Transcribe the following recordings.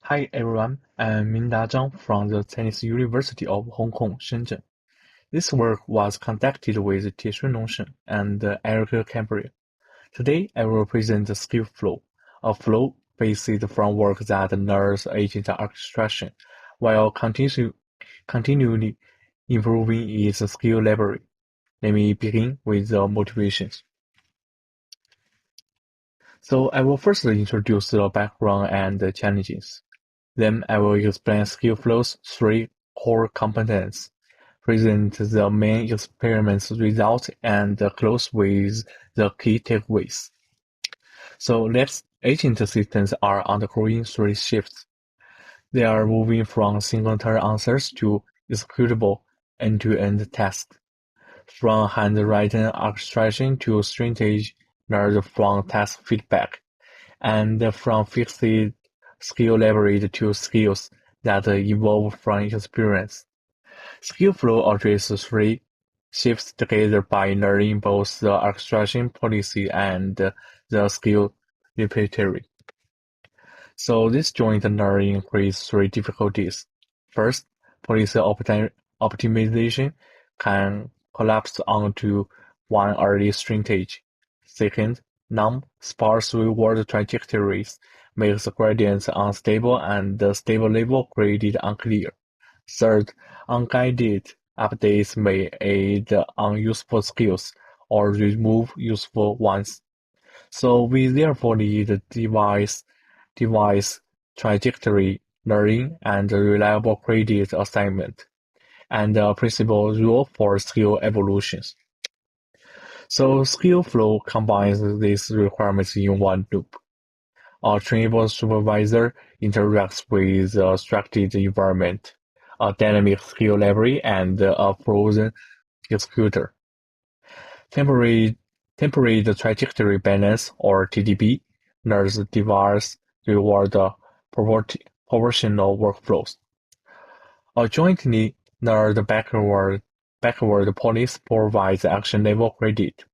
Hi everyone, I'm Mingda Zhang from the Chinese University of Hong Kong, Shenzhen. This work was conducted with Tieshun Nongshen and Eric Campbell. Today I will present the SkillFlow, a flow based framework that nurtures agent orchestration while continually improving its skill library. Let me begin with the motivations. So I will first introduce the background and the challenges. Then I will explain SkillFlow's three core components, present the main experiments results, and close with the key takeaways. So next, agent systems are undergoing three shifts. They are moving from single-turn answers to executable end-to-end tasks, from handwritten orchestration to stringage learned from task feedback, and from fixed skill library to skills that evolve from experience. SkillFlow addresses three shifts together by learning both the orchestration policy and the skill repertoire. So this joint learning creates three difficulties. First, policy optimization can collapse onto one early stringage. Second, non-sparse reward trajectories makes gradients unstable and the stable label graded unclear. Third, unguided updates may aid unuseful skills or remove useful ones. So we therefore need device trajectory learning and reliable credit assignment, and a principal rule for skill evolutions. So SkillFlow combines these requirements in one loop. A trainable supervisor interacts with a structured environment, a dynamic skill library, and a frozen executor. Temporary trajectory balance, or TTB, learns device reward proportional workflows. A jointly learned backward policy provides action level credit.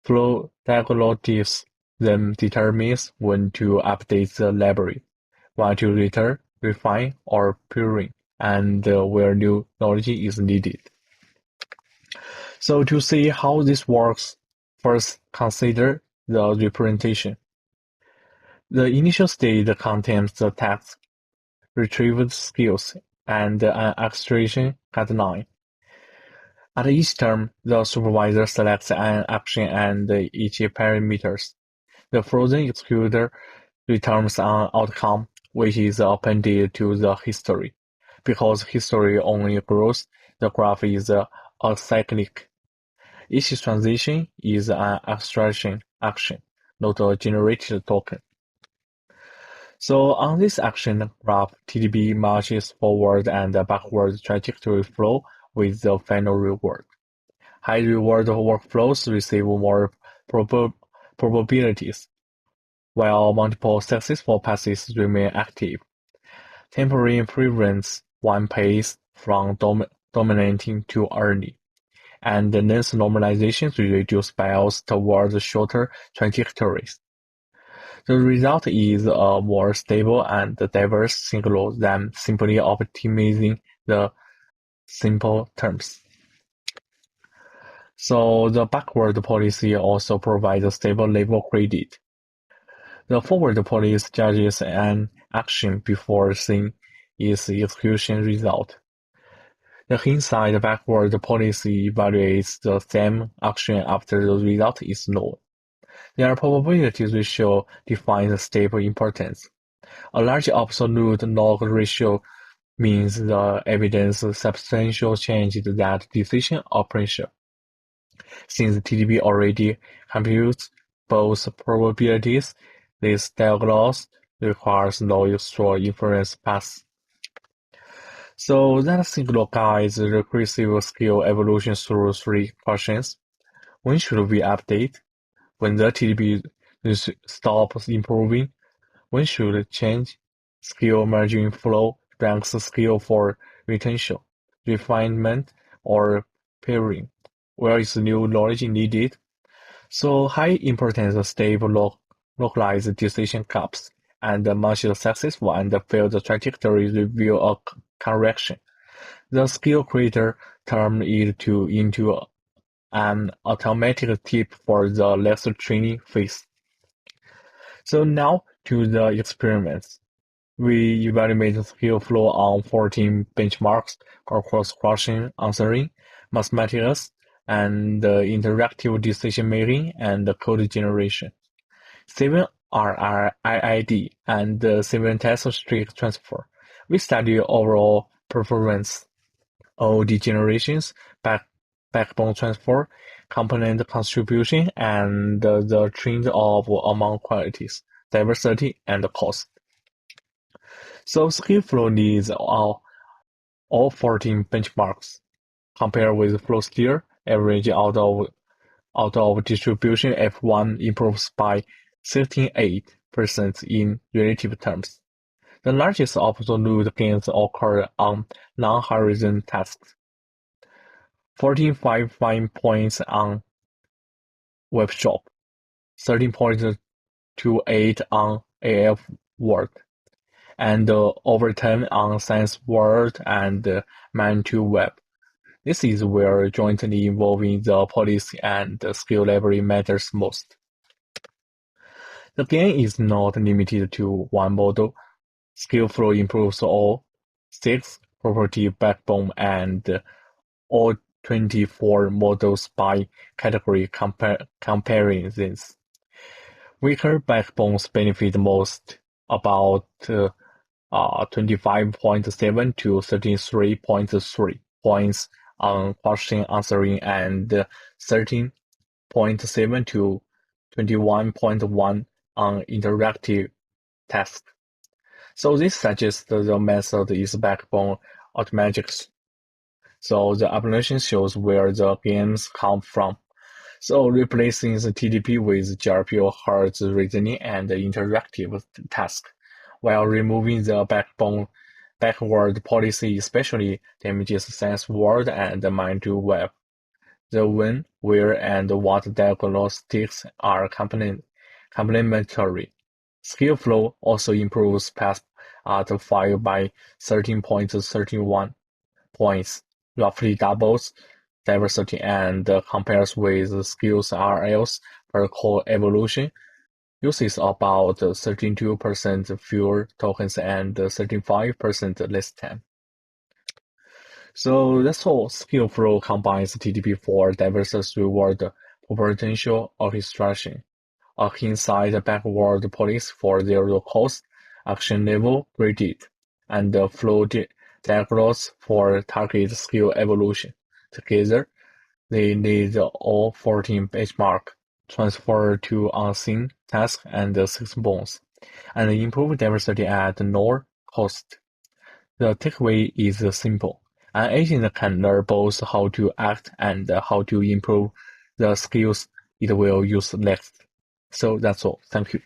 Flow diagnostics then determines when to update the library, when to return, refine, or prune, and where new knowledge is needed. So to see how this works, first consider the representation. The initial state contains the text, retrieved skills, and an extraction guideline. At each term, the supervisor selects an action and each parameters. The frozen executor returns an outcome, which is appended to the history. Because history only grows, the graph is acyclic. Each transition is an extraction action, not a generated token. So on this action graph, TDB marches forward and backward trajectory flow with the final reward. High reward workflows receive more probabilities, while multiple successful passes remain active. Tempering prevents one pace from dominating too early, and length normalization reduces bias towards shorter trajectories. The result is a more stable and diverse signal than simply optimizing the simple terms. So the backward policy also provides a stable label credit. The forward policy judges an action before seeing its execution result. The hindsight backward policy evaluates the same action after the result is known. Their probability ratio defines stable importance. A large absolute log ratio means the evidence substantially changed that decision operation. Since TDB already computes both probabilities, this diagnosis requires no extra inference pass. So that signal guides recursive skill evolution through three questions. When should we update? When the TDB stops improving? When should change? Skill merging flow ranks skill for retention, refinement, or pairing. Where is new knowledge needed? So high importance stable localized decision gaps and much successful and failed trajectory reveal a correction. The skill creator turns it into an automatic tip for the next training phase. So now to the experiments. We evaluate SkillFlow on 14 benchmarks across question answering, mathematics, and interactive decision-making and code generation. 7 are IID and 7 test streak transfer. We study overall performance, OD generations, backbone transfer, component contribution, and the trend of among qualities, diversity, and cost. So SkillFlow needs all 14 benchmarks. Compared with FlowSteer, average out of distribution F1 improves by 68% in relative terms. The largest absolute gains occur on non-horizon tasks. 14.5 points on webshop, 13.28 on AF Word, and over 10 on Science Word and Man2Web. This is where jointly involving the policy and the skill library matters most. The gain is not limited to one model. SkillFlow improves all 6 property backbone and all 24 models by category comparisons. Weaker backbones benefit most, about 25.7 to 33.3 points on question answering and 13.7 to 21.1 on interactive tasks. So this suggests the method is backbone automatics. So the application shows where the gains come from. So replacing the TDP with GRPO hurts reasoning and interactive tasks, while removing the backward policy especially damages Science Word and Mind2Web. The when, where, and what diagnostics are complementary. SkillFlow also improves path at 5 by 13.31 points, roughly doubles diversity and compares with skills RLs per core evolution, uses about 32% fewer tokens and 35% less time. So that's all. SkillFlow combines TDP for diverse reward potential orchestration, a hindsight backward policy for zero cost, action level graded, and flow diagrams for target skill evolution. Together, they need all 14 benchmark transfer to unseen tasks and 6 bones, and improve diversity at no cost. The takeaway is simple. An agent can learn both how to act and how to improve the skills it will use next. So that's all. Thank you.